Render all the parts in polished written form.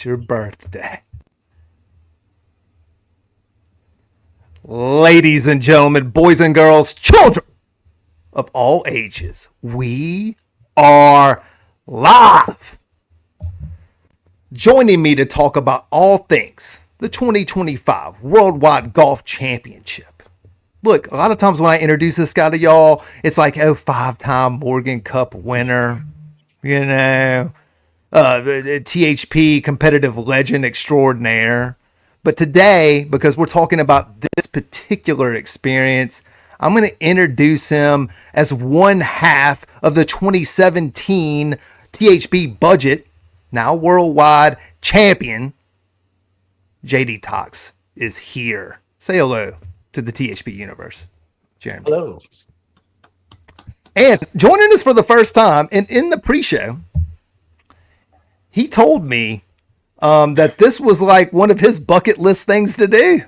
it's your birthday. Ladies and gentlemen, boys and girls, children of all ages, we are live. Joining me to talk about all things the 2025 Worldwide Golf Championship. Look, a lot of times when I introduce this guy to y'all, it's like, oh, 5-time Morgan Cup winner, you know, THP competitive legend extraordinaire. But today, because we're talking about this particular experience, I'm going to introduce him as one half of the 2017 THP budget, now worldwide champion. JDax is here. Say hello to the THP universe, Jeremy. Hello. And joining us for the first time, and in the pre-show, he told me that this was like one of his bucket list things to do,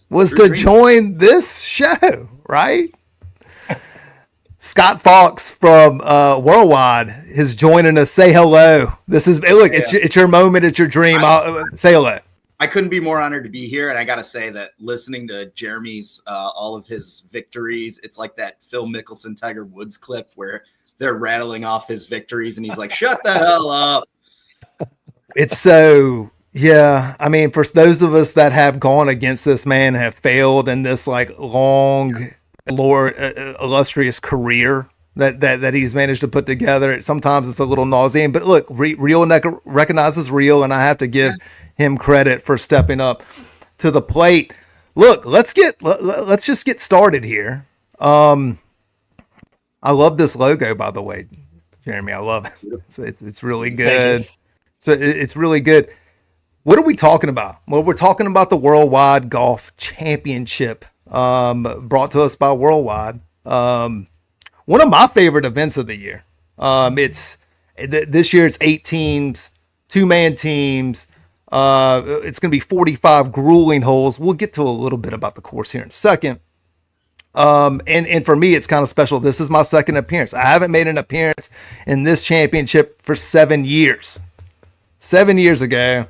was to join this show, right? Scott Fox from WorldWide is joining us. Say hello. This is look. Yeah. It's your moment. It's your dream. Say hello. I couldn't be more honored to be here, and I gotta say that listening to Jeremy's all of his victories, it's like that Phil Mickelson Tiger Woods clip where they're rattling off his victories, and he's like, "Shut the hell up." It's so, yeah. I mean, for those of us that have gone against this man, have failed in this like long, illustrious career that he's managed to put together, sometimes it's a little nauseating. But look, real recognizes real, and I have to give him credit for stepping up to the plate. Look, let's just get started here. I love this logo, by the way, Jeremy. I love it. So it's really good. So it's really good. What are we talking about? Well, we're talking about the Worldwide Golf Championship, brought to us by WorldWide. One of my favorite events of the year. This year it's 8 teams, 2-man teams. It's going to be 45 grueling holes. We'll get to a little bit about the course here in a second. And for me, it's kind of special. This is my second appearance. I haven't made an appearance in this championship for 7 years. 7 years ago,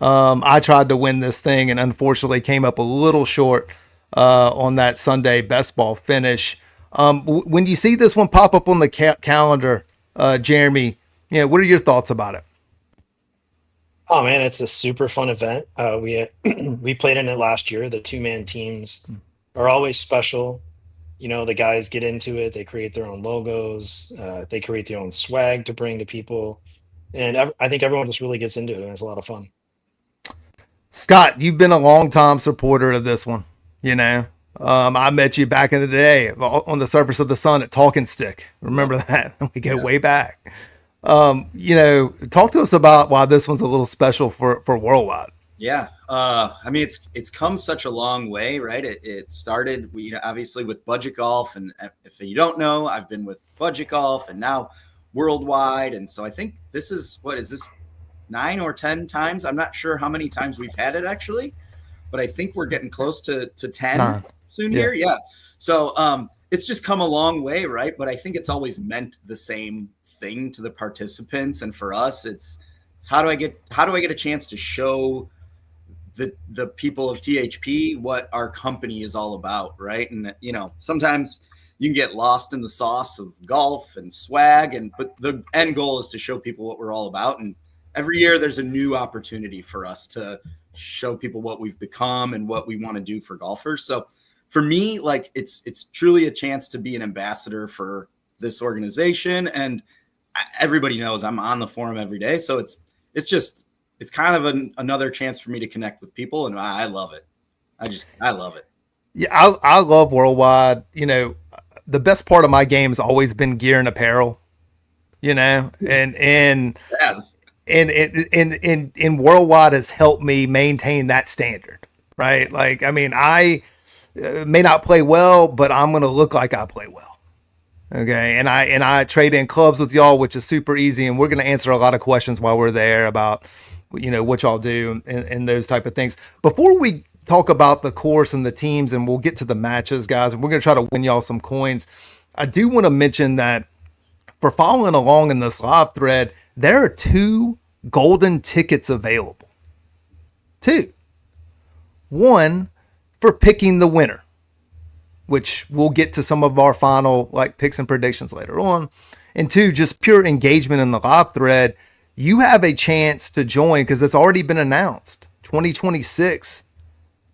I tried to win this thing and unfortunately came up a little short on that Sunday best ball finish. When you see this one pop up on the calendar, Jeremy, what are your thoughts about it? Oh man, it's a super fun event. We played in it last year. The 2-man teams are always special. The guys get into it. They create their own logos. They create their own swag to bring to people. And I think everyone just really gets into it, and it's a lot of fun. Scott, you've been a long-time supporter of this one. I met you back in the day on the surface of the sun at Talking Stick. Remember that? We go way back. Talk to us about why this one's a little special for WorldWide. Yeah. I mean, it's come such a long way, right? It started, obviously with Budget Golf. And if you don't know, I've been with Budget Golf and now WorldWide. And so I think this is, 9 or 10 times? I'm not sure how many times we've had it actually, but I think we're getting close to 10 soon here. Yeah. So it's just come a long way, right? But I think it's always meant the same thing to the participants. And for us, it's how do I get a chance to show the people of THP what our company is all about, right? And sometimes you can get lost in the sauce of golf and swag, but the end goal is to show people what we're all about. And every year there's a new opportunity for us to show people what we've become and what we want to do for golfers. So for me, like it's truly a chance to be an ambassador for this organization. And everybody knows I'm on the forum every day. So it's kind of another chance for me to connect with people. And I love it. I love it. Yeah. I love WorldWide. The best part of my game has always been gear and apparel, and yes. And WorldWide has helped me maintain that standard, right? Like, I mean, I may not play well, but I'm going to look like I play well. Okay. And I trade in clubs with y'all, which is super easy. And we're going to answer a lot of questions while we're there about, what y'all do and those type of things. Before we talk about the course and the teams, and we'll get to the matches, guys, and we're going to try to win y'all some coins. I do want to mention that for following along in this live thread, there are 2 golden tickets available. 2, 1 for picking the winner, which we'll get to some of our final like picks and predictions later on. And 2, just pure engagement in the live thread. You have a chance to join because it's already been announced. 2026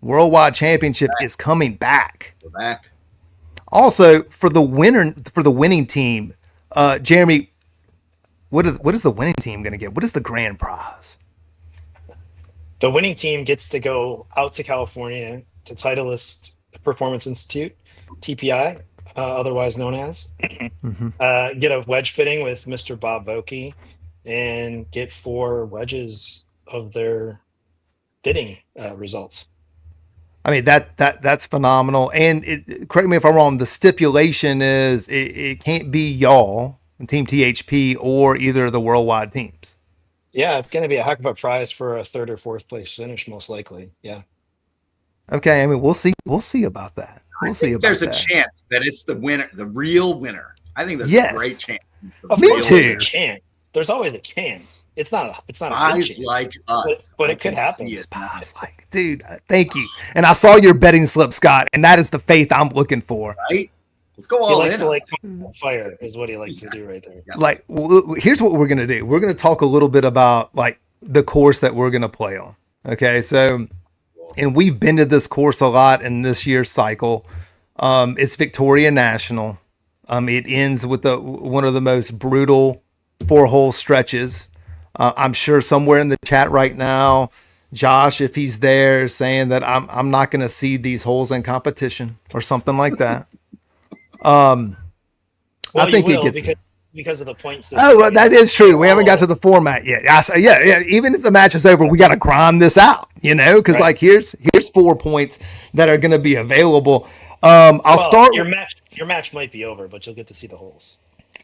Worldwide Championship is coming back. We're back. Also, for the winning team, Jeremy, what is the winning team going to get? What is the grand prize? The winning team gets to go out to California to Titleist Performance Institute, TPI, otherwise known as, get a wedge fitting with Mr. Bob Vokey and get 4 wedges of their fitting results. I mean, that's phenomenal. And correct me if I'm wrong, the stipulation is it can't be y'all, Team THP, or either of the worldwide teams. Yeah, it's going to be a heck of a prize for a 3rd or 4th place finish, most likely. Yeah. Okay, I mean, we'll see about that. There's a chance that it's the winner, the real winner. I think there's a great chance. Me too. There's always a chance. It's not a Spies like us, but it could happen. Spies like, dude, thank you. And I saw your betting slip, Scott, and that is the faith I'm looking for. Right? Let's go all in. He likes to fire is what he likes to do right there. Yeah. Like, here's what we're gonna do. We're gonna talk a little bit about like the course that we're gonna play on. Okay, so, and we've been to this course a lot in this year's cycle. It's Victoria National. It ends with one of the most brutal 4-hole stretches. I'm sure somewhere in the chat right now, Josh, if he's there, saying that I'm not going to seed these holes in competition or something like that. I think he gets because of the points. Oh, well, that is true. We haven't got to the format yet. Yeah. Even if the match is over, we got to grind this out, because like here's 4 points that are going to be available. I'll start. Your match might be over, but you'll get to see the holes.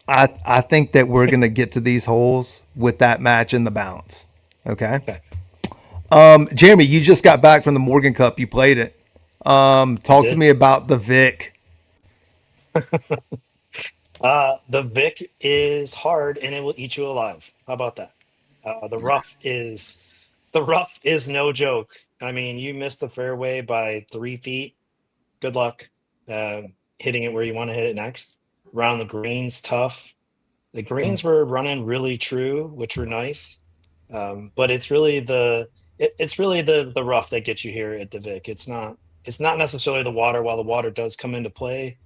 I think that we're going to get to these holes with that match in the balance. Okay. Jeremy, you just got back from the Morgan Cup. You played it. Talk to me about the Vic. The Vic is hard and it will eat you alive. How about that? The rough is no joke. I mean, you missed the fairway by 3 feet. Good luck hitting it where you want to hit it next. Around the greens, tough. The greens were running really true, which were nice. But it's really the rough that gets you here at the Vic. It's not necessarily the water, while the water does come into play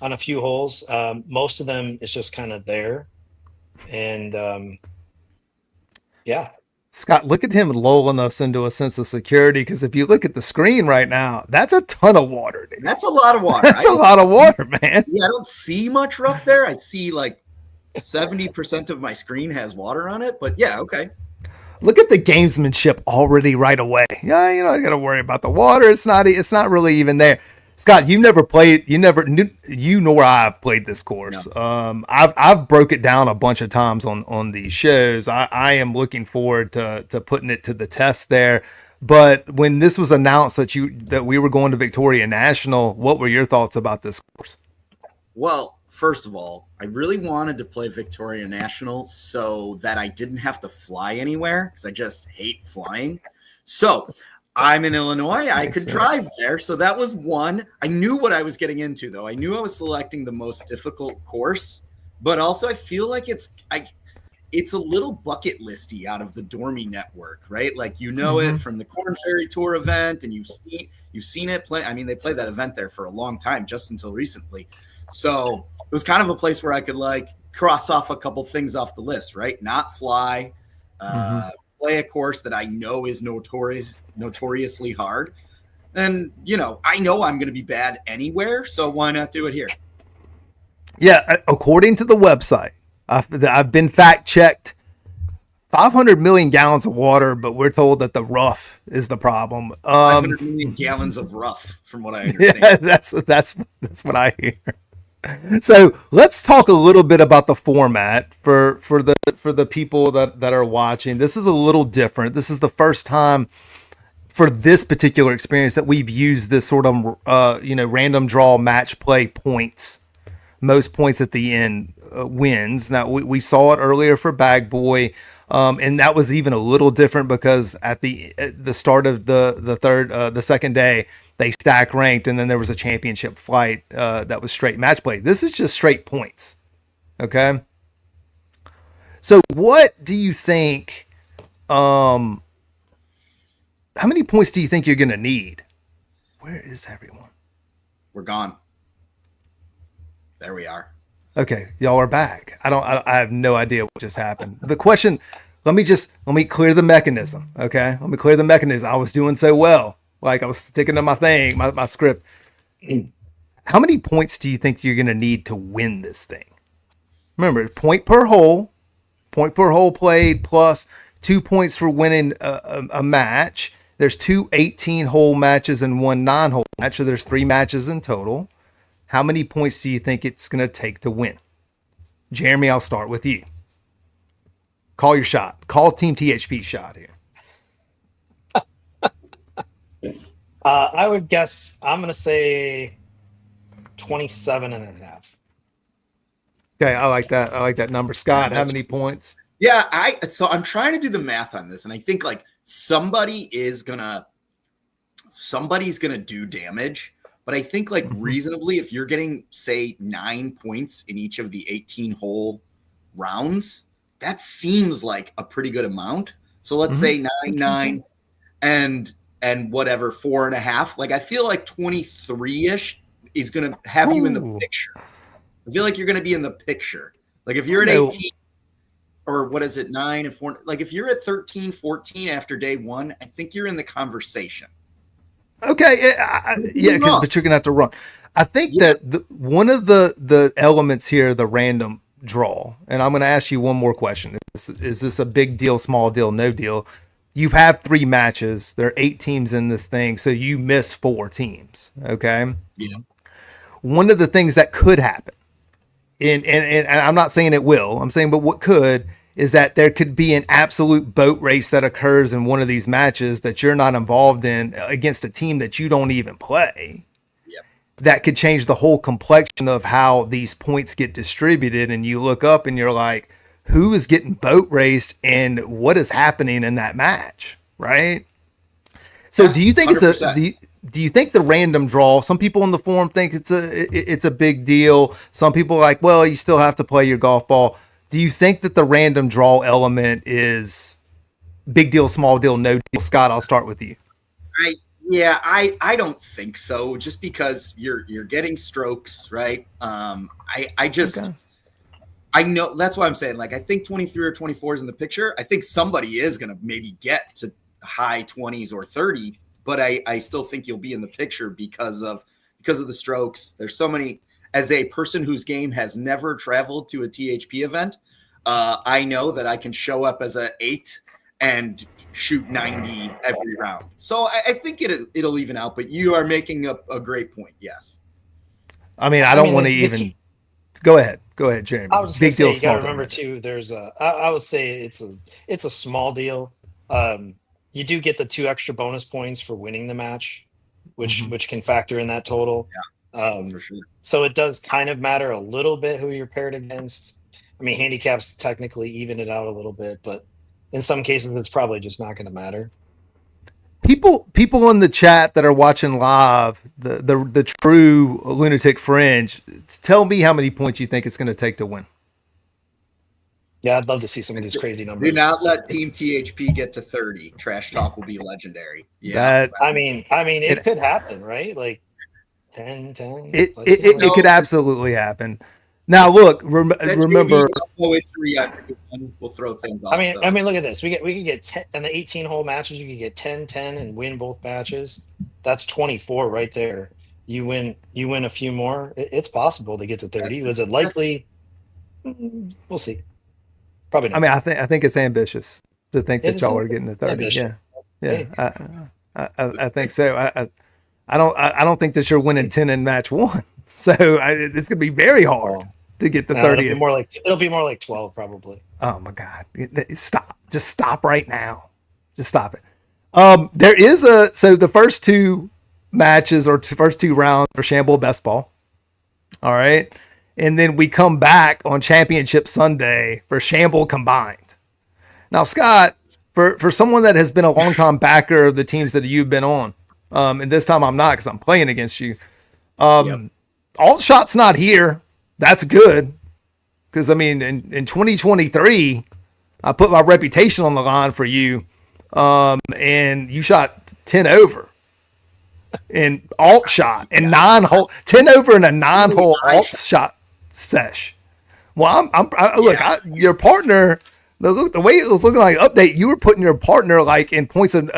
on a few holes. Most of them is just kind of there. And yeah. Scott, look at him lulling us into a sense of security, because if you look at the screen right now, that's a ton of water, dude. That's a lot of water. That's a lot of water, man. Yeah, I don't see much rough there. I see like 70% of my screen has water on it, but yeah, okay. Look at the gamesmanship already right away. Yeah, you don't got to worry about the water. It's not really even there. Scott, you nor I've played this course. No. I've broke it down a bunch of times on these shows. I am looking forward to putting it to the test there. But when this was announced that we were going to Victoria National, what were your thoughts about this course? Well, first of all, I really wanted to play Victoria National so that I didn't have to fly anywhere, because I just hate flying. So I'm in Illinois. I could drive there. So that was one. I knew what I was getting into, though. I knew I was selecting the most difficult course, but also I feel like it's a little bucket listy out of the Dormy network, right? Like, it from the Corn Ferry Tour event, and you've seen it play. I mean, they played that event there for a long time, just until recently. So it was kind of a place where I could like cross off a couple things off the list, right? Not fly, play a course that I know is notoriously hard. And, I know I'm going to be bad anywhere, so why not do it here? Yeah, according to the website, I've been fact-checked. 500 million gallons of water, but we're told that the rough is the problem. 500 million gallons of rough, from what I understand. Yeah, that's what I hear. So let's talk a little bit about the format for the people that are watching. This is a little different. This is the first time for this particular experience that we've used this sort of random draw match play points. Most points at the end wins. Now we saw it earlier for Bag Boy. And that was even a little different because at the start of the second day, they stack ranked, and then there was a championship flight that was straight match play. This is just straight points. Okay. So what do you think? How many points do you think you're going to need? Where is everyone? We're gone. There we are. Okay, y'all are back. I have no idea what just happened. The question, let me clear the mechanism. Okay, let me clear the mechanism. I was doing so well, like I was sticking to my thing, my script. How many points do you think you're going to need to win this thing? Remember, point per hole played plus 2 points for winning a match. There's 2 18-hole matches and 1 9-hole match, so there's 3 matches in total. How many points do you think it's going to take to win? Jeremy, I'll start with you. Call your shot. Call Team THP shot here. I would guess, I'm going to say 27.5. Okay, I like that. I like that number. Scott, how many points? Yeah, so I'm trying to do the math on this, and I think like somebody's gonna do damage, but I think like reasonably, if you're getting say 9 points in each of the 18-hole rounds, that seems like a pretty good amount. So let's say 9 and whatever 4.5. Like I feel like 23-ish is gonna have you in the picture. I feel like you're gonna be in the picture. Like if you're at 18. Or what is it, 9 and 4? Like if you're at 13, 14 after day 1, I think you're in the conversation. Okay, yeah, but you're gonna have to run. I think that one of the elements here, the random draw, and I'm gonna ask you one more question: is this a big deal, small deal, no deal? You have 3 matches. There are 8 teams in this thing, so you miss 4 teams. Okay. Yeah. One of the things that could happen. And I'm not saying it will. I'm saying, but what could is that there could be an absolute boat race that occurs in one of these matches that you're not involved in against a team that you don't even play. Yep. That could change the whole complexion of how these points get distributed. And you look up and you're like, who is getting boat raced and what is happening in that match? Right. So do you think 100%. Do you think the random draw, some people in the forum think it's a big deal. Some people are like, well, you still have to play your golf ball. Do you think that the random draw element is big deal, small deal, no deal? Scott, I'll start with you. I don't think so. Just because you're getting strokes, right? I know that's why I'm saying, like, I think 23 or 24 is in the picture. I think somebody is going to maybe get to high 20s or 30. But I still think you'll be in the picture because of the strokes. There's so many. As a person whose game has never traveled to a THP event, I know that I can show up as an 8 and shoot 90 every round. So I think it'll even out. But you are making a great point. Yes. I mean, I don't want to even. Go ahead, Jeremy. I was just big deal. You got to remember too. There's I would say it's a small deal. You do get the 2 extra bonus points for winning the match, which can factor in that total. Yeah, for sure. So it does kind of matter a little bit who you're paired against. I mean, handicaps technically even it out a little bit, but in some cases, it's probably just not going to matter. People in the chat that are watching live, the true lunatic fringe, tell me how many points you think it's going to take to win. Yeah, I'd love to see some of these crazy numbers. Do not let Team THP get to 30. Trash talk will be legendary. Yeah. I mean, it could happen, right? Like 10. It could absolutely happen. Now, look, remember. We'll throw things off. I mean, look at this. We could get 10 in the 18-hole matches. You could get 10-10 and win both matches. That's 24 right there. You win a few more. It's possible to get to 30. Is it likely? We'll see. Probably not. I mean, I think it's ambitious to think that y'all are getting to 30. Ambitious. Yeah. I think so. I don't think that you're winning 10 in match 1. So it's gonna be very hard to get to 30. It'll be more like 12 probably. Oh my God! Stop! Just stop right now! Just stop it. There is the first 2 matches or first 2 rounds for Shamble Best Ball. All right. And then we come back on Championship Sunday for Shamble Combined. Now, Scott, for someone that has been a long-time backer of the teams that you've been on, and this time I'm not because I'm playing against you. Alt shot's not here. That's good. Because, I mean, in 2023, I put my reputation on the line for you, and you shot 10 over in alt shot and 10 over in a 9-hole alt shot sesh. Well, look, your partner, the way it was looking like update, you were putting your partner like in points of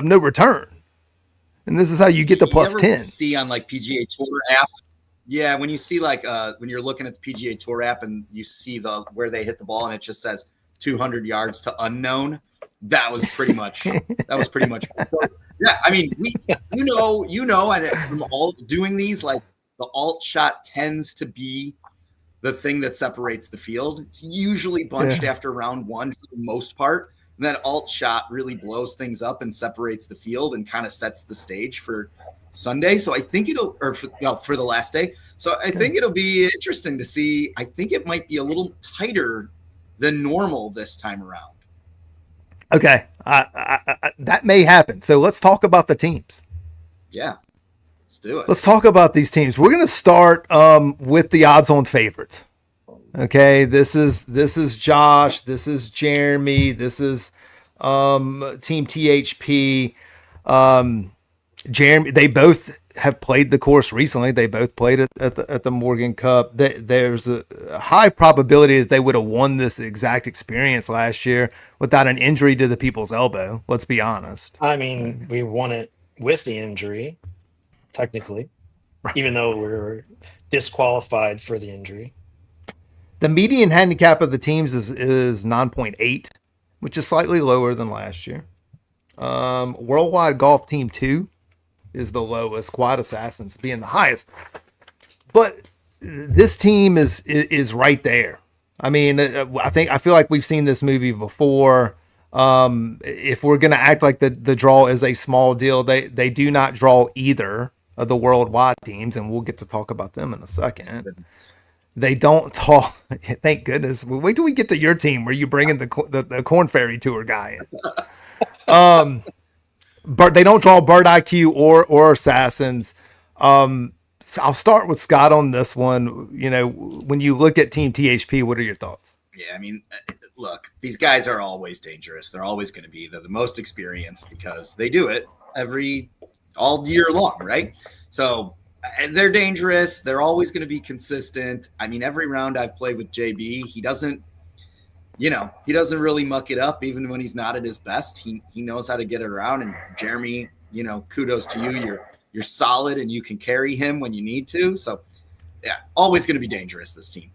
no return. And this is how you get to plus 10. See on like PGA Tour app. Yeah, when you see like when you're looking at the PGA Tour app and you see where they hit the ball and it just says 200 yards to unknown, that was pretty much. Yeah, I mean, you know, and from all doing these, like the alt shot tends to be the thing that separates the field. It's usually bunched after round one for the most part. And that alt shot really blows things up and separates the field and kind of sets the stage for Sunday. So I think for the last day. So I think it'll be interesting to see. I think it might be a little tighter than normal this time around. Okay. That may happen. So let's talk about the teams. Yeah. Let's do it. Let's talk about these teams. We're going to start with the odds-on favorite. Okay, this is Josh. This is Jeremy. This is Team THP. Jeremy. They both have played the course recently. They both played it at the Morgan Cup. There's a high probability that they would have won this exact experience last year without an injury to the people's elbow. Let's be honest. I mean, we won it with the injury, technically, even though we were disqualified for the injury. The median handicap of the teams is 9.8, which is slightly lower than last year. Worldwide Golf Team 2 is the lowest, Quad Assassins being the highest. But this team is right there. I mean, I feel like we've seen this movie before. If we're going to act like the draw is a small deal, they do not draw either of the worldwide teams, and we'll get to talk about them in a second. They don't talk. Thank goodness. Wait till we get to your team where you bring in the Corn Ferry Tour guy in. But they don't draw Bird IQ or Assassins. So I'll start with Scott on this one. You know, when you look at Team THP, what are your thoughts? Yeah, I mean, look, these guys are always dangerous. They're always going to be. They're the most experienced because they do it all year long, right? So they're dangerous. They're always going to be consistent. I mean, every round I've played with JB, he doesn't really muck it up even when he's not at his best. He knows how to get it around. And Jeremy, kudos to you. You're solid and you can carry him when you need to. So yeah, always going to be dangerous, this team.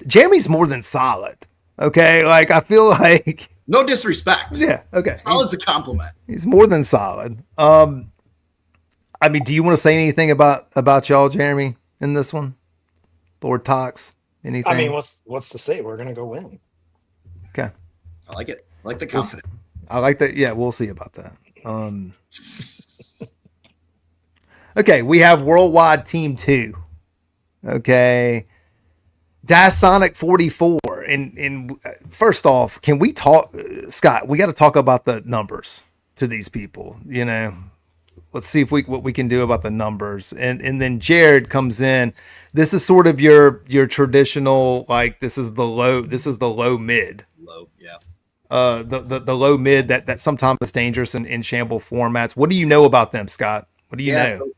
Jeremy's more than solid. Okay. Like, I feel like, no disrespect. Yeah. Okay. Solid's a compliment. He's more than solid. I mean, do you want to say anything about y'all, Jeremy, in this one? Lord Tox, anything? I mean, what's to say? We're gonna go win. Okay. I like it. I like the confidence. I like that. Yeah, we'll see about that. Okay, we have Worldwide Team 2. Okay. Dasonic 44. And first off, can we talk, Scott, we got to talk about the numbers to these people, Let's see what we can do about the numbers. And then Jared comes in. This is sort of your traditional, like, this is the low mid. Low, yeah. The low mid that sometimes is dangerous in shamble formats. What do you know about them, Scott? What do you know? So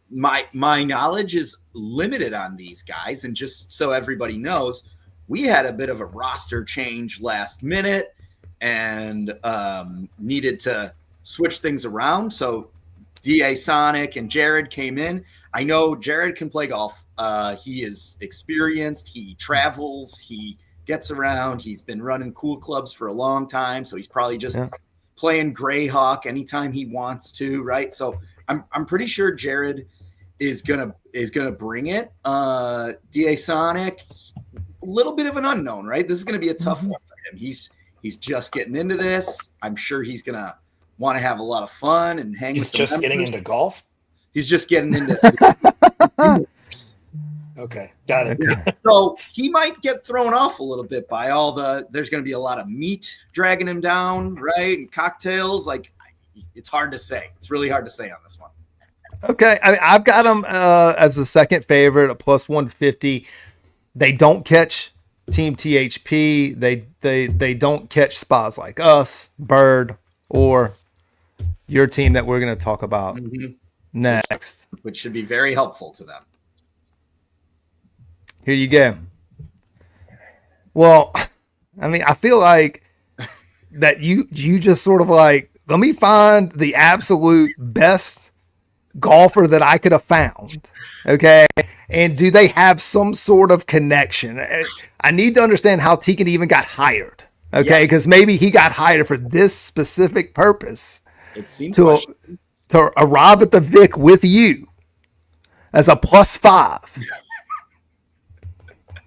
my knowledge is limited on these guys, and just so everybody knows, we had a bit of a roster change last minute and needed to switch things around. So DA Sonic and Jared came in. I know Jared can play golf. He is experienced. He travels. He gets around. He's been running cool clubs for a long time, so he's probably just playing Greyhawk anytime he wants to, right? So I'm pretty sure Jared is gonna bring it. DA Sonic, a little bit of an unknown, right? This is gonna be a tough one for him. He's just getting into this. I'm sure he's gonna want to have a lot of fun and hang. He's just getting into golf. He's just getting into. Okay, got it. Okay. So he might get thrown off a little bit by there's going to be a lot of meat dragging him down, right? And cocktails. Like, it's hard to say. It's really hard to say on this one. Okay. I mean, I've got them as the second favorite, a plus 150. They don't catch Team THP. They don't catch spas like us, Bird, or your team that we're going to talk about next. Which should be very helpful to them. Here you go. Well, I mean, I feel like that you just sort of like, let me find the absolute best golfer that I could have found. Okay. And do they have some sort of connection? I need to understand how Tegan even got hired. Okay. Because maybe he got hired for this specific purpose. It seems to arrive at the Vic with you as a +5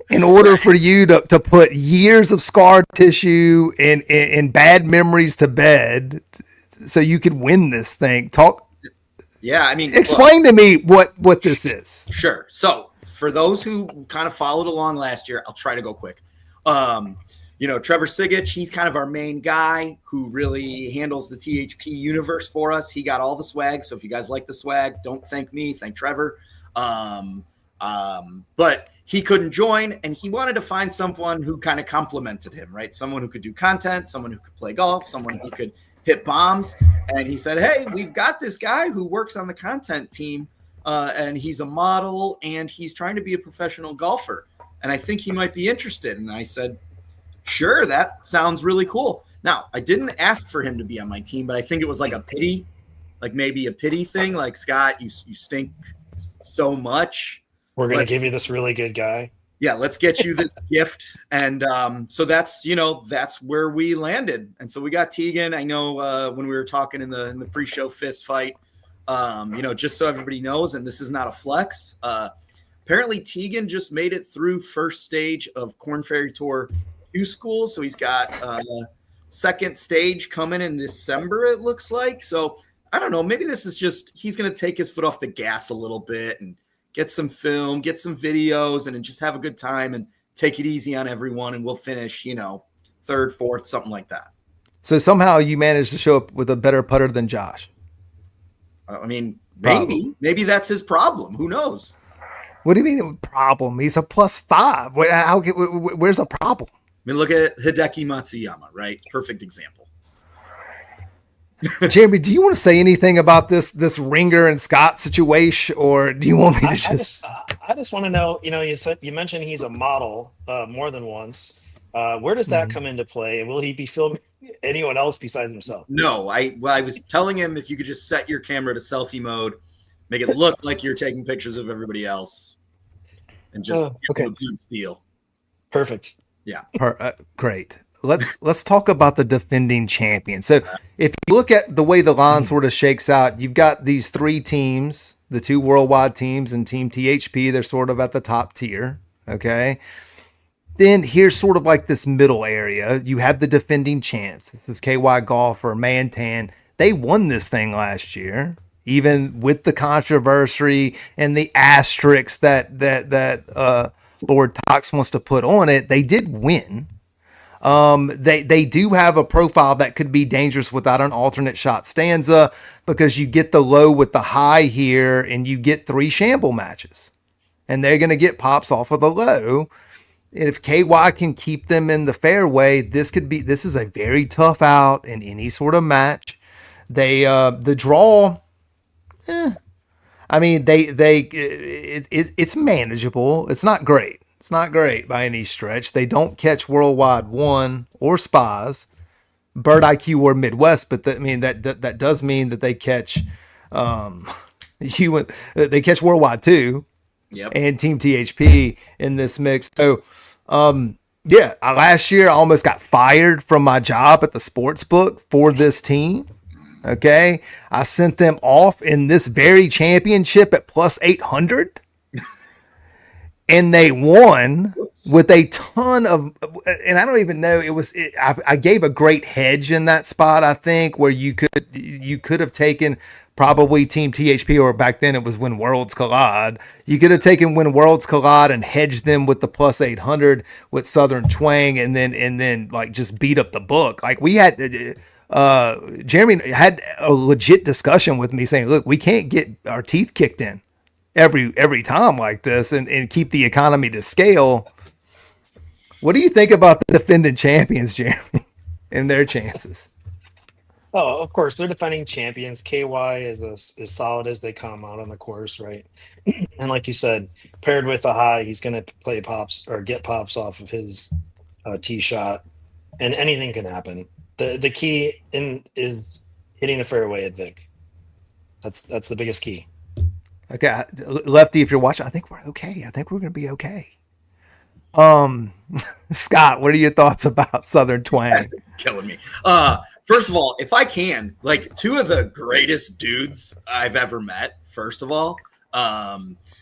in order for you to put years of scar tissue and bad memories to bed so you could win this thing. Yeah, I mean, explain to me what this is. Sure. So for those who kind of followed along last year, I'll try to go quick. Trevor Sigich, he's kind of our main guy who really handles the THP universe for us. He got all the swag. So if you guys like the swag, don't thank me, thank Trevor. But he couldn't join, and he wanted to find someone who kind of complimented him, right? Someone who could do content, someone who could play golf, someone who could hit bombs. And he said, hey, we've got this guy who works on the content team, and he's a model, and he's trying to be a professional golfer. And I think he might be interested. And I said, sure, that sounds really cool. Now, I didn't ask for him to be on my team, but I think it was like maybe a pity thing. Like, Scott, you stink so much. We're going to give you this really good guy. Yeah, let's get you this gift. And so that's where we landed. And so we got Tegan. I know when we were talking in the pre-show fist fight, just so everybody knows, and this is not a flex, apparently Tegan just made it through first stage of Korn Ferry Tour Q School. So he's got second stage coming in December, it looks like. So I don't know, maybe this is just, he's going to take his foot off the gas a little bit and get some film, get some videos, and just have a good time and take it easy on everyone. And we'll finish, third, fourth, something like that. So somehow you managed to show up with a better putter than Josh. I mean, maybe that's his problem. Who knows? What do you mean problem? He's a +5. Where's a problem? I mean, look at Hideki Matsuyama, right? Perfect example. Jeremy, do you want to say anything about this Ringer and Scott situation, or do you want me to just? I just want to know. You mentioned he's a model more than once. Where does that come into play? Will he be filming anyone else besides himself? No, I was telling him if you could just set your camera to selfie mode, make it look like you're taking pictures of everybody else, and just give him a good steal. Perfect. Yeah. Great. Let's talk about the defending champion. So if you look at the way the line sort of shakes out, you've got these three teams, the two worldwide teams and Team THP. They're sort of at the top tier. Okay. Then here's sort of like this middle area. You have the defending champs. This is KY Golfer, Mantan. They won this thing last year, even with the controversy and the asterisks that Lord Tox wants to put on it. They did win. They do have a profile that could be dangerous without an alternate shot stanza, because you get the low with the high here and you get 3 shamble matches, and they're going to get pops off of the low. And if KY can keep them in the fairway, this is a very tough out in any sort of match. The draw, I mean, it's manageable. It's not great. It's not great by any stretch. They don't catch Worldwide 1 or Spas, Bird IQ or Midwest, but that does mean that they catch they catch Worldwide 2 and Team THP in this mix. So last year I almost got fired from my job at the sports book for this team. Okay, I sent them off in this very championship at +800. and they won Whoops. with a ton of, and I don't even know, I gave a great hedge in that spot, I think, where you could have taken probably Team THP, or back then it was When Worlds Collide. You could have taken When Worlds Collide and hedged them with the plus 800 with Southern Twang, and then like just beat up the book. Like we had, Jeremy had a legit discussion with me saying, look, we can't get our teeth kicked in every time like this and keep the economy to scale. What do you think about the defending champions, Jeremy, and their chances? Oh, of course, they're defending champions. KY is as solid as they come out on the course, right? And like you said, paired with a high, he's going to play pops or get pops off of his tee shot, and anything can happen. The key is hitting the fairway at Vic. That's the biggest key. Okay, Lefty, if you're watching, I think we're okay. I think we're going to be okay. Scott, what are your thoughts about Southern Twang? That's killing me. First of all, if I can, like, two of the greatest dudes I've ever met, first of all.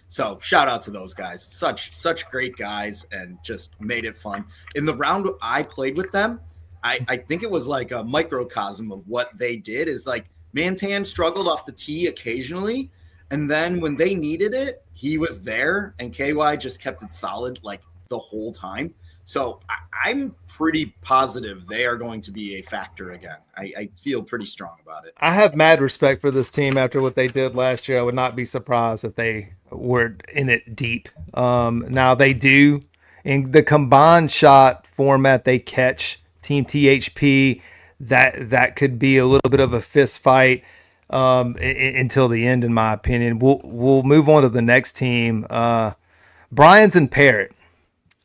So shout out to those guys. Such great guys, and just made it fun. In the round I played with them, I think it was like a microcosm of what they did. Is like Mantan struggled off the tee occasionally, and then when they needed it, he was there, and KY just kept it solid like the whole time. So I'm pretty positive they are going to be a factor again. I feel pretty strong about it. I have mad respect for this team after what they did last year. I would not be surprised if they were in it deep. Now they do in the combined shot format. They catch Team THP. That could be a little bit of a fist fight until the end, in my opinion. We'll move on to the next team. Brian's and Parrot.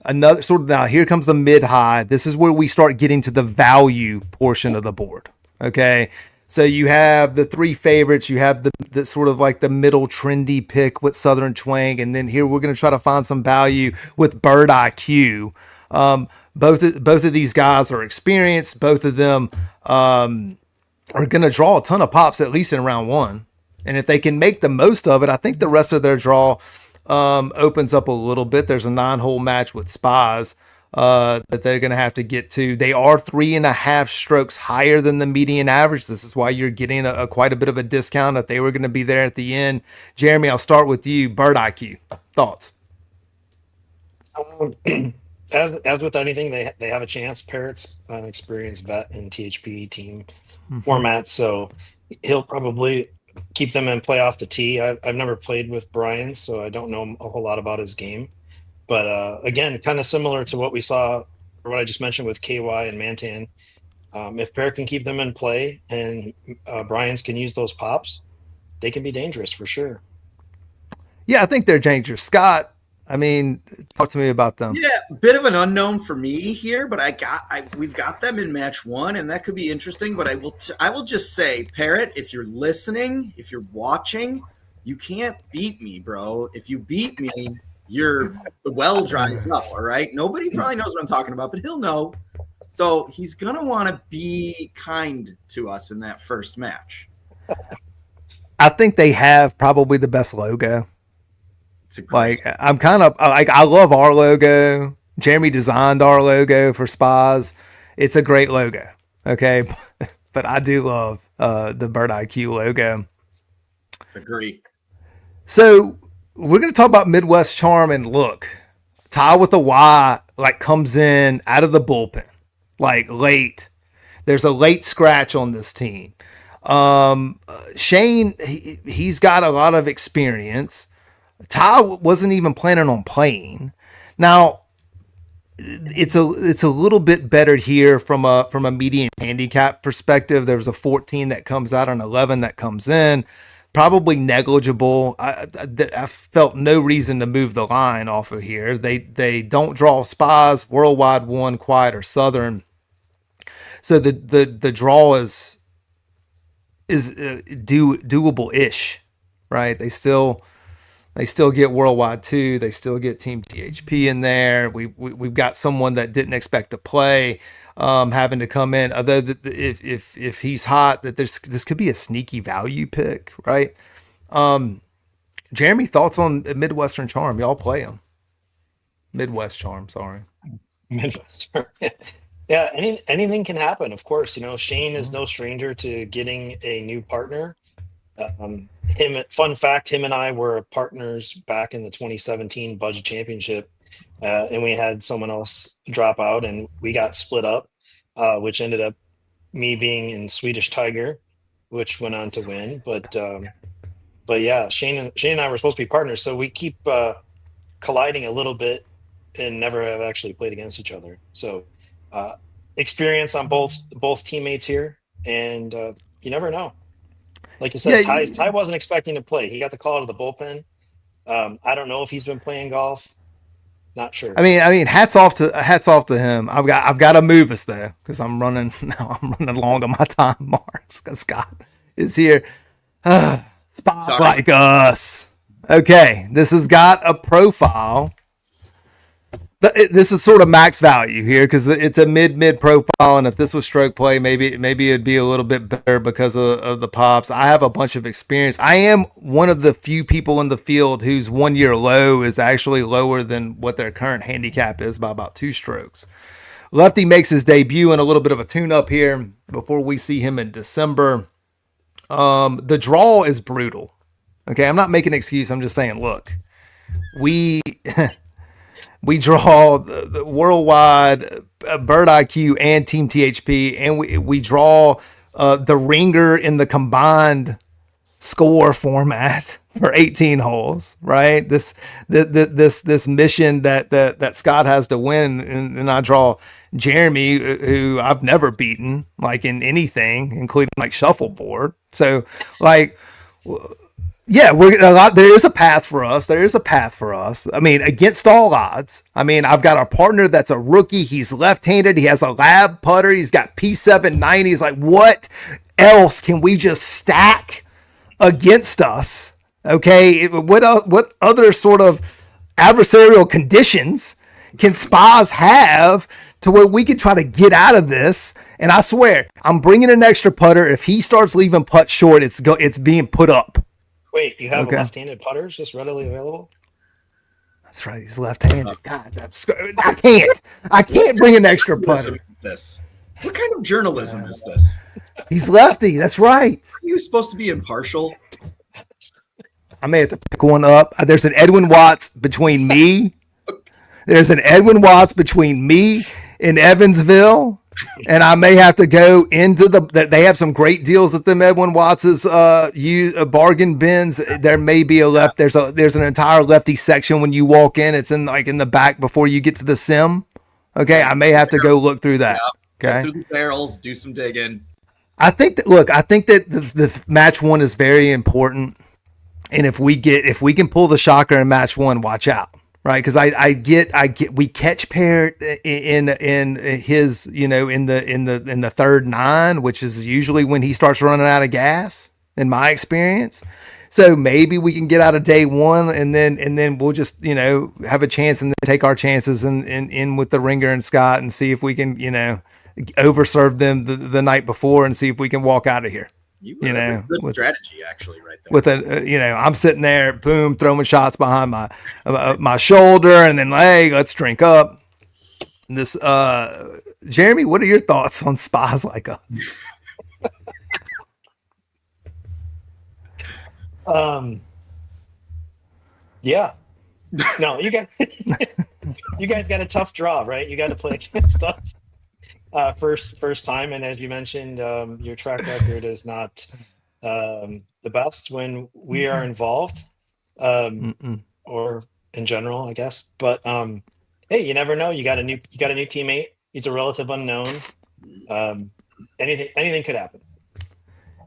Another sort of, now here comes the mid high. This is where we start getting to the value portion of the board. Okay. So you have the three favorites. You have the sort of like the middle trendy pick with Southern Twang. And then here we're going to try to find some value with Bird IQ. Both of these guys are experienced. Both of them are going to draw a ton of pops, at least in round one. And if they can make the most of it, I think the rest of their draw opens up a little bit. There's a 9-hole match with Spies that they're going to have to get to. They are 3.5 strokes higher than the median average. This is why you're getting quite a bit of a discount if they were going to be there at the end. Jeremy, I'll start with you. Bird IQ, thoughts? As with anything, they have a chance. Parrot's an experienced vet in THP team formats, so he'll probably keep them in play off the tee. I've never played with Brian, so I don't know a whole lot about his game. But again, kind of similar to what we saw, or what I just mentioned with KY and Mantan. If Parrot can keep them in play and Brian's can use those pops, they can be dangerous for sure. Yeah, I think they're dangerous. Scott, I mean, talk to me about them. Yeah, bit of an unknown for me here, but we've got them in match one, and that could be interesting. But I will just say, Parrot, if you're listening, if you're watching, you can't beat me, bro. If you beat me, the well dries up. All right, nobody probably knows what I'm talking about, but he'll know. So he's gonna want to be kind to us in that first match. I think they have probably the best logo. Like, I'm kind of like, I love our logo. Jeremy designed our logo for Spies. It's a great logo. Okay. But I do love the Bird IQ logo. Agree. So we're going to talk about Midwest Charm, and look, Ty with a Y, like, comes in out of the bullpen, like, late. There's a late scratch on this team. Shane, he's got a lot of experience. Ty wasn't even planning on playing. Now, it's a little bit better here from a median handicap perspective. There was a 14 that comes out, an 11 that comes in. Probably negligible. I felt no reason to move the line off of here. They don't draw Spies, WorldWide 1, Quiet, or Southern. So the draw is doable-ish, right? They still get WorldWide 2. They still get Team THP in there. We've got someone that didn't expect to play having to come in. Although if he's hot, that this could be a sneaky value pick, right? Jeremy, thoughts on Midwestern Charm? Y'all play him? Midwest charm. Sorry. Midwest. Yeah, anything can happen, of course. Shane is no stranger to getting a new partner. Fun fact, him and I were partners back in the 2017 Budget Championship, and we had someone else drop out, and we got split up, which ended up me being in Swedish Tiger, which went on to win. But yeah, Shane and I were supposed to be partners, so we keep colliding a little bit and never have actually played against each other. So experience on both teammates here, and you never know. Like you said, Ty wasn't expecting to play. He got the call out of the bullpen. I don't know if he's been playing golf. Not sure. I mean, hats off to him. I've got to move us though, because I'm running long on my time marks. Because Scott is here. Spots like us. Okay, this has got a profile. This is sort of max value here because it's a mid profile, and if this was stroke play, maybe it'd be a little bit better because of the pops. I have a bunch of experience. I am one of the few people in the field whose 1 year low is actually lower than what their current handicap is by about 2 strokes. Lefty makes his debut in a little bit of a tune-up here before we see him in December. The draw is brutal. Okay, I'm not making an excuse. I'm just saying, look, we draw the WorldWide, Bird IQ, and Team THP, and we draw the ringer in the combined score format for 18 holes. Right, this mission that Scott has to win, and I draw Jeremy, who I've never beaten like in anything, including like shuffleboard. So like. Yeah, there is a path for us. I mean, against all odds. I mean, I've got a partner that's a rookie. He's left-handed. He has a lab putter. He's got P790s. Like, what else can we just stack against us? Okay, what other sort of adversarial conditions can Spas have to where we can try to get out of this? And I swear, I'm bringing an extra putter. If he starts leaving putt short, it's being put up. Wait, you have left-handed putters just readily available? That's right. He's left-handed. God, I can't bring an extra putter. What kind of journalism is this? He's lefty. That's right. Are you supposed to be impartial? I may have to pick one up. There's an Edwin Watts between me. In Evansville. And I may have to go into they have some great deals at them Edwin Watts's bargain bins. There may be there's an entire lefty section when you walk in. It's in the back before you get to the sim. Okay, I may have to go look through that. Okay, go through the barrels, do some digging. I think that the match one is very important, and if we can pull the shocker in match one, watch out. Right, because we catch pair in his in the third 9, which is usually when he starts running out of gas, in my experience. So maybe we can get out of day one, and then we'll just have a chance and then take our chances in with the ringer and Scott and see if we can overserve them the night before and see if we can walk out of here. That's a good strategy, actually, right there. With I'm sitting there, boom, throwing shots behind my shoulder, and then, hey, let's drink up. This, Jeremy, what are your thoughts on Spas like us? Yeah. No, you guys got a tough draw, right? You got to play against us. First time, and as you mentioned, your track record is not the best when we are involved, or in general, I guess. But hey, you never know. You got a new teammate. He's a relative unknown. Anything could happen.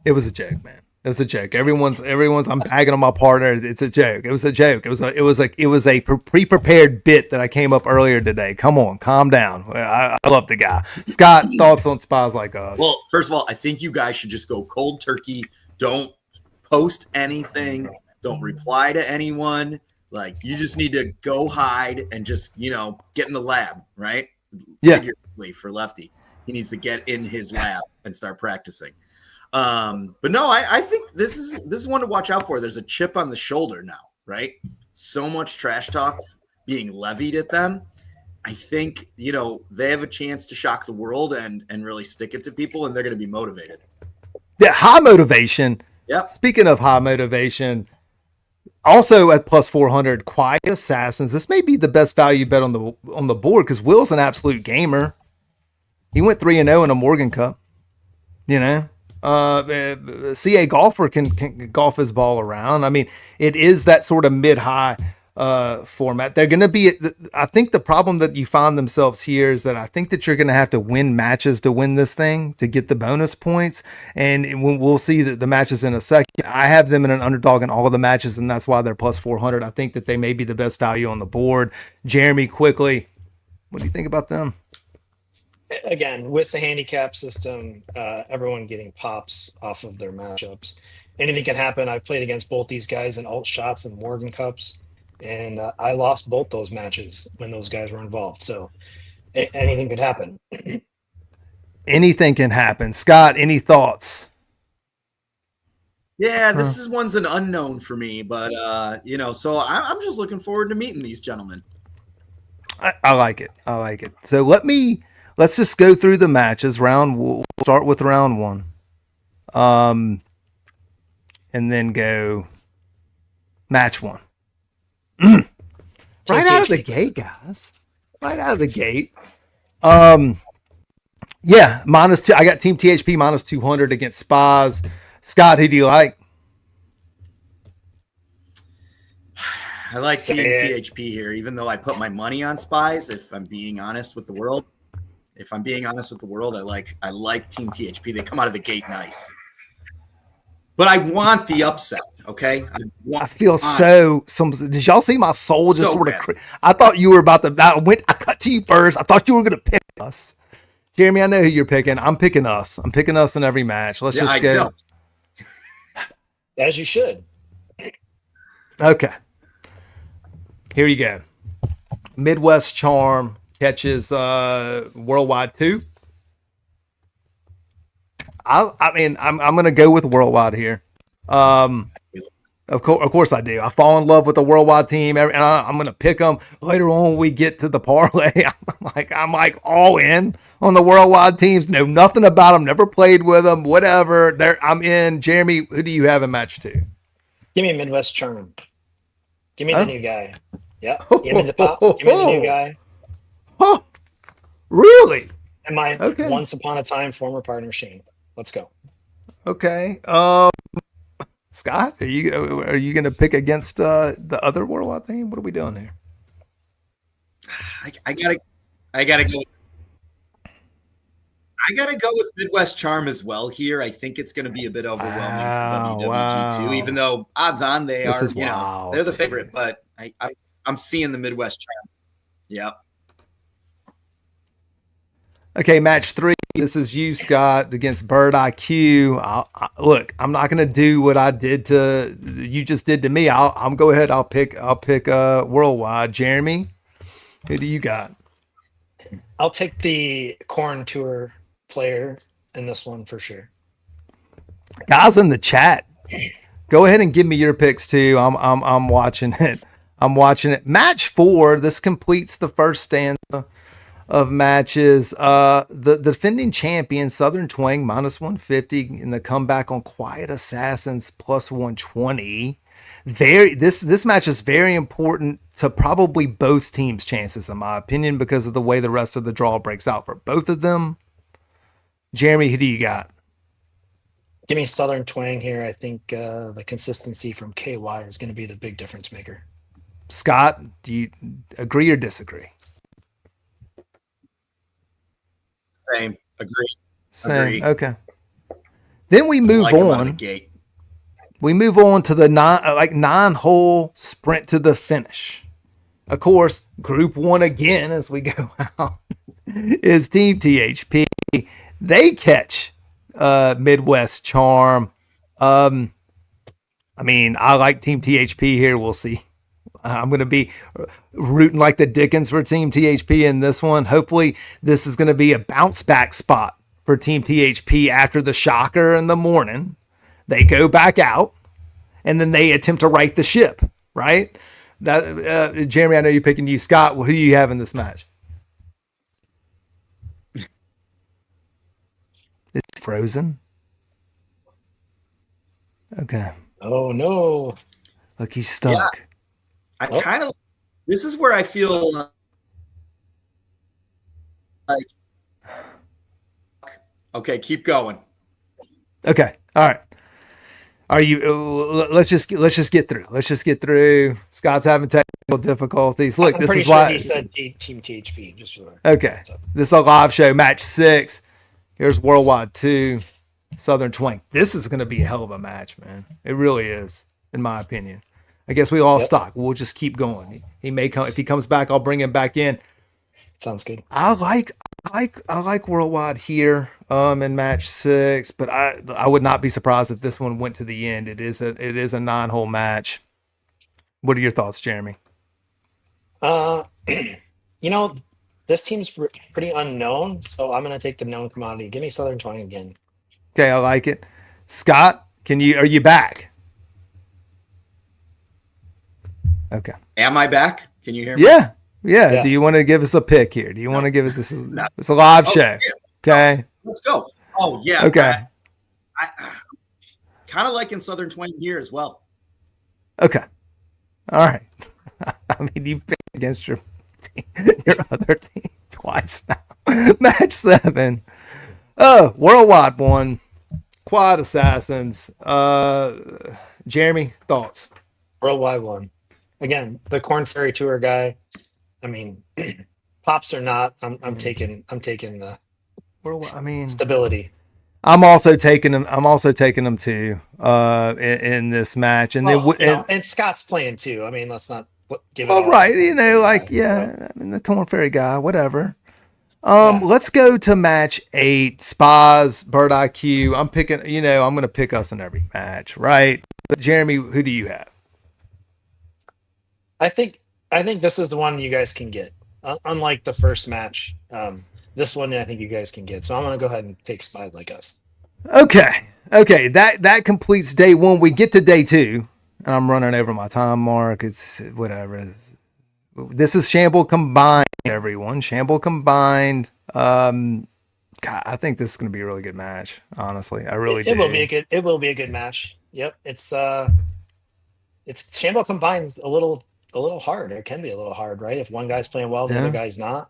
It was a joke, man. It was a joke. Everyone's. I'm bagging on my partner. It's a joke. It was a joke. It was a pre-prepared bit that I came up earlier today. Come on, calm down. I love the guy. Scott, thoughts on Spas like us? Well, first of all, I think you guys should just go cold turkey. Don't post anything. Don't reply to anyone. Like, you just need to go hide and just get in the lab, right? Yeah. For Lefty, he needs to get in his lab and start practicing. But no, I think this is one to watch out for. There's a chip on the shoulder now, right? So much trash talk being levied at them, I think, they have a chance to shock the world and really stick it to people, and they're going to be motivated. Yeah, high motivation. Yep. Speaking of high motivation, also at plus 400, Quiet Assassins. This may be the best value bet on the board because Will's an absolute gamer. He went 3-0 in a Morgan Cup. CA golfer can golf his ball around. I mean, it is that sort of mid-high format. They're going to be, I think the problem that you find themselves here is that I think that you're going to have to win matches to win this thing to get the bonus points. And we'll see the matches in a second. I have them in an underdog in all of the matches, and that's why they're plus 400. I think that they may be the best value on the board. Jeremy, quickly, what do you think about them? Again, with the handicap system, everyone getting pops off of their matchups. Anything can happen. I've played against both these guys in alt shots and Morgan Cups, and I lost both those matches when those guys were involved. So anything could happen. Anything can happen. Scott, any thoughts? Yeah, this is one's an unknown for me, but so I'm just looking forward to meeting these gentlemen. I like it. I like it. So let's just go through the matches. We'll start with round one. And then go match one. Right out of the gate, guys. Right out of the gate. Yeah, -2. I got Team THP -200 against Spas. Scott, who do you like? I like Team THP here, even though I put my money on Spies. If I'm being honest with the world, I like Team THP. They come out of the gate nice. But I want the upset, okay? I feel so. Did y'all see my soul just sort of? I thought you were about to. I cut to you first. I thought you were going to pick us, Jeremy. I know who you're picking. I'm picking us. I'm picking us in every match. Let's just go. As you should. Okay. Here you go. Midwest Charm catches WorldWide 2. I'm going to go with WorldWide here. Of course I do. I fall in love with the WorldWide team, and I'm going to pick them later on when we get to the parlay. I'm like all in on the WorldWide teams. Know nothing about them. Never played with them. Whatever. I'm in. Jeremy, who do you have in match 2? Give me a Midwest Charm. Give me the new guy. Yeah. Give me the pops. Give me the new guy. Oh, really? And my once upon a time former partner Shane. Let's go. Okay. Scott, are you going to pick against the other worldwide team? What are we doing here? I gotta go. I gotta go with Midwest Charm as well here. I think it's going to be a bit overwhelming for WWG too, even though odds on they are. They're the favorite, but I'm seeing the Midwest Charm. Yep. Okay, match 3. This is you, Scott, against Bird IQ. Look, I'm not going to do what I did to you just did to me. I'll go ahead. I'll pick WorldWide. Jeremy, who do you got? I'll take the Corn Tour player in this one for sure. Guys in the chat, go ahead and give me your picks too. I'm watching it. Match 4. This completes the first stanza of matches. The defending champion Southern Twang -150 in the comeback on Quiet Assassins +120. This match is very important to probably both teams' chances, in my opinion, because of the way the rest of the draw breaks out for both of them. Jeremy, who do you got? Give me Southern Twang here. I think the consistency from KY is going to be the big difference maker. Scott, do you agree or disagree? Same. Agree. Same. Okay. Then we move on. We move on to the 9-hole sprint to the finish. Of course, Group 1 again as we go out is Team THP. They catch Midwest Charm. I like Team THP here. We'll see. I'm going to be rooting like the Dickens for Team THP in this one. Hopefully, this is going to be a bounce back spot for Team THP after the shocker in the morning. They go back out, and then they attempt to right the ship, right? That Jeremy, I know you're picking you. Scott, who do you have in this match? It's frozen. Okay. Oh no! Look, he's stuck. I kind of. This is where I feel like. Okay, keep going. Okay. All right. Are you? Let's just get through. Let's just get through. Scott's having technical difficulties. Look, this is why he said Team THP. Just for okay. This is a live show, match 6. Here's Worldwide 2, Southern Twink. This is going to be a hell of a match, man. It really is, in my opinion. I guess we all stock. We'll just keep going. He may come if he comes back. I'll bring him back in. Sounds good. I like Worldwide here in match 6, but I would not be surprised if this one went to the end. It is a 9-hole match. What are your thoughts, Jeremy? This team's pretty unknown, so I'm gonna take the known commodity. Give me Southern Twine again. Okay, I like it. Scott, are you back? Okay. Am I back? Can you hear me? Yeah. Yes. Do you want to give us a pick here? Do you want to give us this? It's a live show. Yeah. Okay. Let's go. Oh yeah. Okay. I kind of liking Southern Twine here as well. Okay. All right. I mean, you've been against your other team twice now. Match 7. Oh, Worldwide 1. Quad Assassins. Jeremy, thoughts? Worldwide 1. Again, the Corn Ferry Tour guy. I mean, pops or not, I'm taking the stability. I'm also taking them too in this match, and and Scott's playing too. I mean, let's not give it. All right, I mean the Corn Ferry guy, whatever. Let's go to match 8. Spas, Bird IQ. I'm picking. I'm going to pick us in every match, right? But Jeremy, who do you have? I think this is the one you guys can get. Unlike the first match, this one I think you guys can get. So I'm going to go ahead and take Spied Like Us. Okay. That completes day 1. We get to day 2, and I'm running over my time mark. It's whatever. This is Shamble Combined, everyone. Shamble Combined. God, I think this is going to be a really good match. Honestly, I really do. It will be a good match. Yep. It's Shamble Combined's a little hard. It can be a little hard, right? If one guy's playing well, the other guy's not.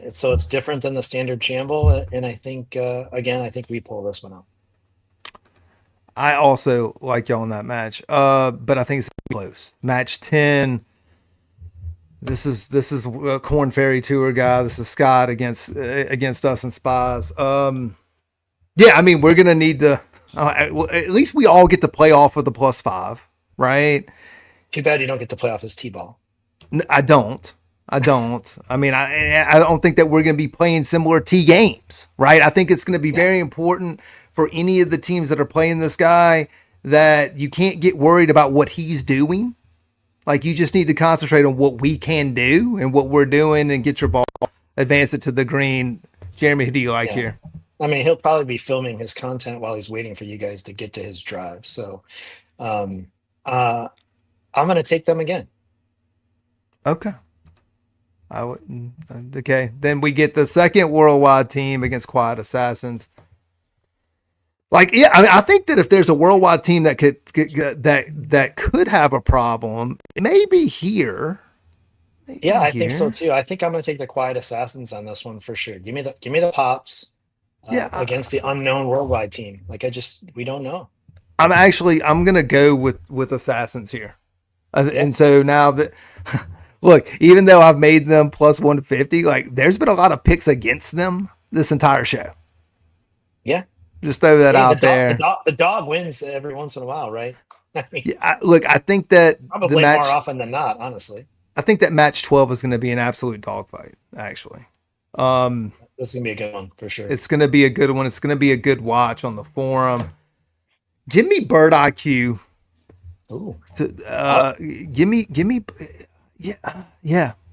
So it's different than the standard Shamble. And I think, I think we pull this one out. I also like y'all in that match. But I think it's close. Match 10. This is a Corn Ferry Tour guy. This is Scott against us and Spies. I mean, we're gonna need to. At least we all get to play off with the +5, right? Too bad you don't get to play off his T-ball. I don't. I mean, I don't think that we're going to be playing similar T games, right? I think it's going to be very important for any of the teams that are playing this guy that you can't get worried about what he's doing. Like, you just need to concentrate on what we can do and what we're doing and get your ball, advance it to the green. Jeremy, who do you like here? I mean, he'll probably be filming his content while he's waiting for you guys to get to his drive. So I'm going to take them again. Okay. I wouldn't. Okay. Then we get the second Worldwide team against Quad Assassins. I think that if there's a Worldwide team that could have a problem, it may be here. I think so too. I think I'm going to take the Quiet Assassins on this one for sure. Give me the pops. Against the unknown Worldwide team. We don't know. I'm going to go with Assassins here. And so now that, look, even though I've made them +150, there's been a lot of picks against them this entire show. Yeah. Just throw that out there. The dog wins every once in a while, right? I mean, I think that probably more often than not, honestly. I think that match 12 is going to be an absolute dogfight, actually. This is going to be a good one for sure. It's going to be a good one. It's going to be a good watch on the forum. Give me Bird IQ. Ooh. Give me. I'm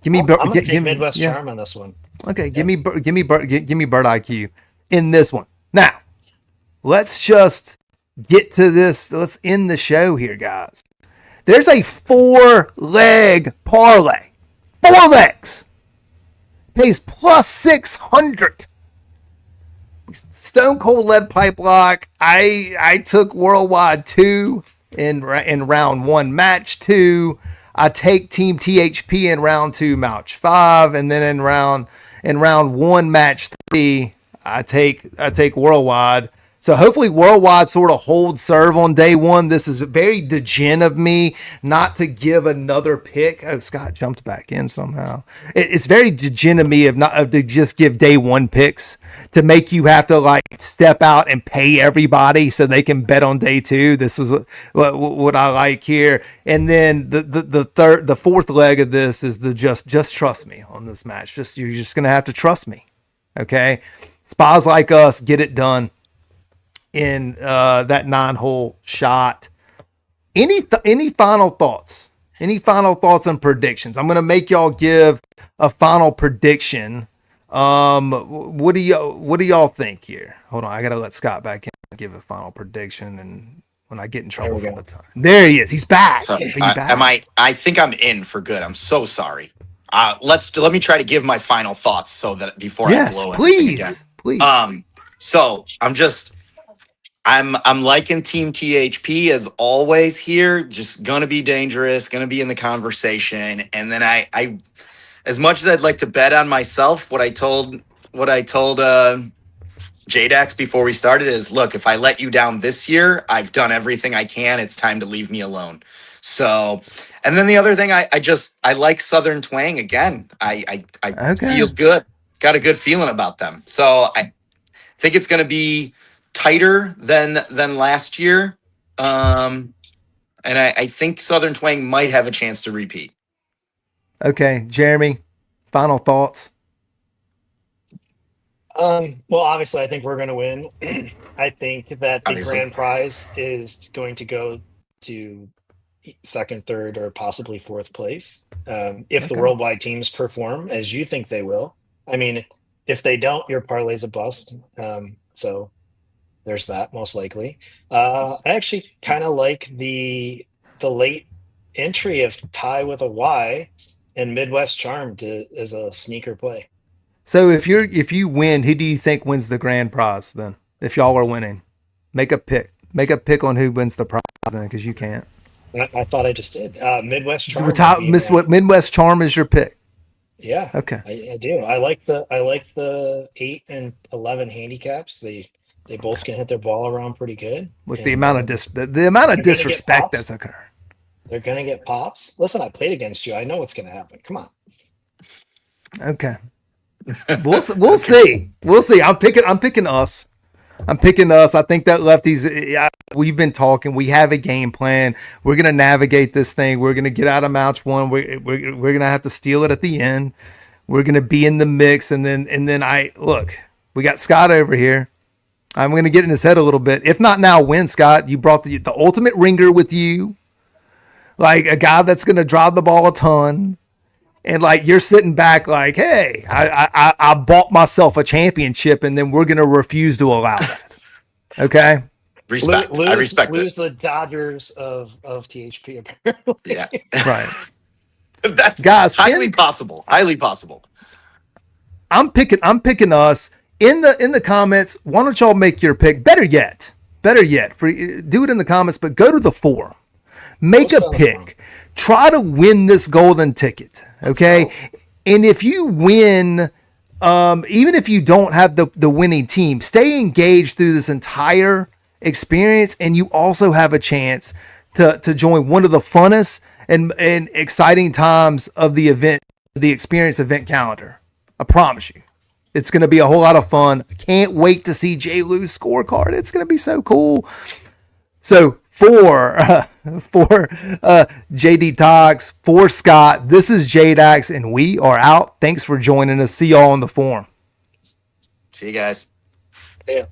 going to take Midwest Charm on this one. Okay, give me Bird IQ in this one. Now, let's just get to this. Let's end the show here, guys. There's a 4-leg parlay. 4 legs. Pays plus 600. Stone Cold Lead Pipe Lock. I took WorldWide 2 in round 1, match 2. I take Team THP in round 2, match 5, and then in round 1, match 3, I take WorldWide. So hopefully WorldWide sort of holds serve on day 1. This is very degen of me not to give another pick. Oh, Scott jumped back in somehow. It's very degen of me of to just give day 1 picks, to make you have to like step out and pay everybody so they can bet on day 2. This is what I like here. And then the fourth leg of this is the just trust me on this match. You're just gonna have to trust me. Okay, spas like us get it done in that 9-hole shot. Any final thoughts? Any final thoughts and predictions? I'm gonna make y'all give a final prediction. What do y'all think here? Hold on, I gotta let Scott back in and give a final prediction, and when I get in trouble for the time. There he is. He's back. So, I think I'm in for good. I'm so sorry. Let me try to give my final thoughts so that before I blow everything again. Please. So I'm liking Team THP as always here. Just gonna be dangerous, gonna be in the conversation. And then I as much as I'd like to bet on myself, what I told JDax before we started is, look, if I let you down this year, I've done everything I can. It's time to leave me alone. So, and then the other thing, I like Southern Twang again. I feel good. Got a good feeling about them. So I think it's going to be tighter than last year. And I think Southern Twang might have a chance to repeat. Okay, Jeremy, final thoughts. Well, obviously, I think we're going to win. I think that the grand prize is going to go to second, third, or possibly fourth place. If the WorldWide teams perform as you think they will. I mean, if they don't, your parlay's a bust. So there's that, most likely. I actually kind of like the late entry of Tie with a Y and Midwest Charm as a sneaker play. So if you win, who do you think wins the grand prize then? If y'all are winning, make a pick on who wins the prize then, because you can't. I thought I just did. Midwest Charm. Midwest Charm is your pick. Yeah. Okay. I do. I like the 8 and 11 handicaps. They both can hit their ball around pretty good. With the amount of disrespect that's occurred. They're gonna get pops. Listen, I played against you. I know what's gonna happen. Come on. Okay. We'll see. We'll see. I'm picking us. I think that lefties, we've been talking. We have a game plan. We're going to navigate this thing. We're going to get out of match 1. We're going to have to steal it at the end. We're going to be in the mix. And then we got Scott over here. I'm going to get in his head a little bit. If not now, when, Scott? You brought the ultimate ringer with you. Like a guy that's going to drive the ball a ton. And like you're sitting back like, hey, I bought myself a championship, and then we're gonna refuse to allow that. Okay. I respect it. Lose the Dodgers of THP apparently. Yeah. Right. That's guys, highly possible. Highly possible. I'm picking us in the comments. Why don't y'all make your pick? Better yet, do it in the comments, but go to the forum. Make a pick. Try to win this golden ticket. Okay. And if you win, even if you don't have the winning team, stay engaged through this entire experience. And you also have a chance to join one of the funnest and exciting times of the event, the experience event calendar. I promise you, it's going to be a whole lot of fun. I can't wait to see Jay Lou's scorecard. It's going to be so cool. So for JDtox, for Scott, this is JDax, and we are out. Thanks for joining us. See y'all on the forum. See you guys. Yeah.